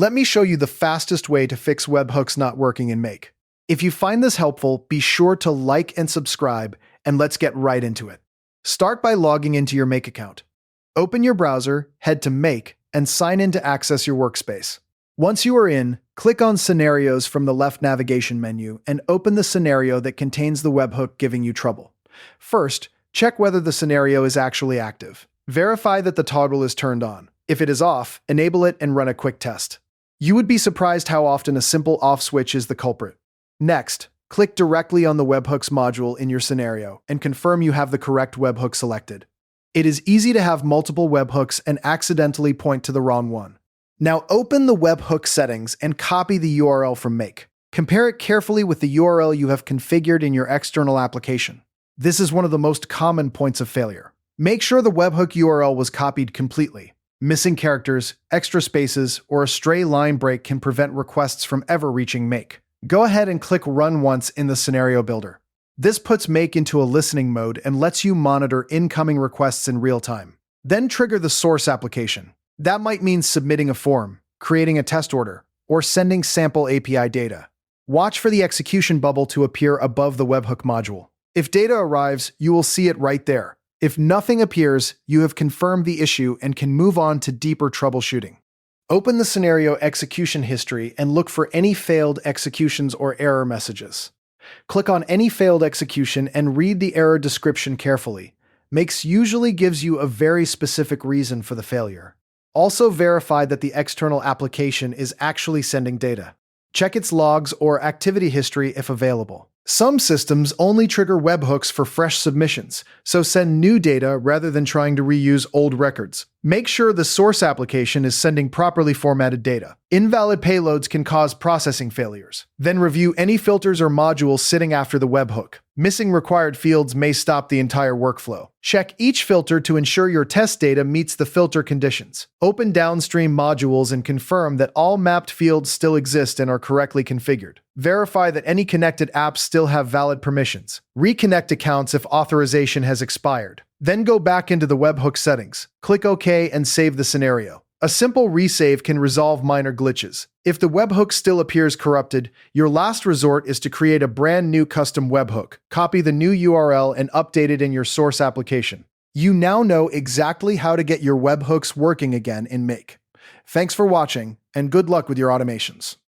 Let me show you the fastest way to fix webhooks not working in Make. If you find this helpful, be sure to like and subscribe, and let's get right into it. Start by logging into your Make account. Open your browser, head to Make, and sign in to access your workspace. Once you are in, click on Scenarios from the left navigation menu and open the scenario that contains the webhook giving you trouble. First, check whether the scenario is actually active. Verify that the toggle is turned on. If it is off, enable it and run a quick test. You would be surprised how often a simple off switch is the culprit. Next, click directly on the Webhooks module in your scenario and confirm you have the correct webhook selected. It is easy to have multiple webhooks and accidentally point to the wrong one. Now open the webhook settings and copy the URL from Make. Compare it carefully with the URL you have configured in your external application. This is one of the most common points of failure. Make sure the webhook URL was copied completely. Missing characters, extra spaces, or a stray line break can prevent requests from ever reaching Make. Go ahead and click Run once in the Scenario Builder. This puts Make into a listening mode and lets you monitor incoming requests in real time. Then trigger the source application. That might mean submitting a form, creating a test order, or sending sample API data. Watch for the execution bubble to appear above the webhook module. If data arrives, you will see it right there. If nothing appears, you have confirmed the issue and can move on to deeper troubleshooting. Open the scenario execution history and look for any failed executions or error messages. Click on any failed execution and read the error description carefully. Make usually gives you a very specific reason for the failure. Also verify that the external application is actually sending data. Check its logs or activity history if available. Some systems only trigger webhooks for fresh submissions, so send new data rather than trying to reuse old records. Make sure the source application is sending properly formatted data. Invalid payloads can cause processing failures. Then review any filters or modules sitting after the webhook. Missing required fields may stop the entire workflow. Check each filter to ensure your test data meets the filter conditions. Open downstream modules and confirm that all mapped fields still exist and are correctly configured. Verify that any connected apps still have valid permissions. Reconnect accounts if authorization has expired. Then go back into the webhook settings. Click OK and save the scenario. A simple resave can resolve minor glitches. If the webhook still appears corrupted, your last resort is to create a brand new custom webhook. Copy the new URL and update it in your source application. You now know exactly how to get your webhooks working again in Make. Thanks for watching, and good luck with your automations.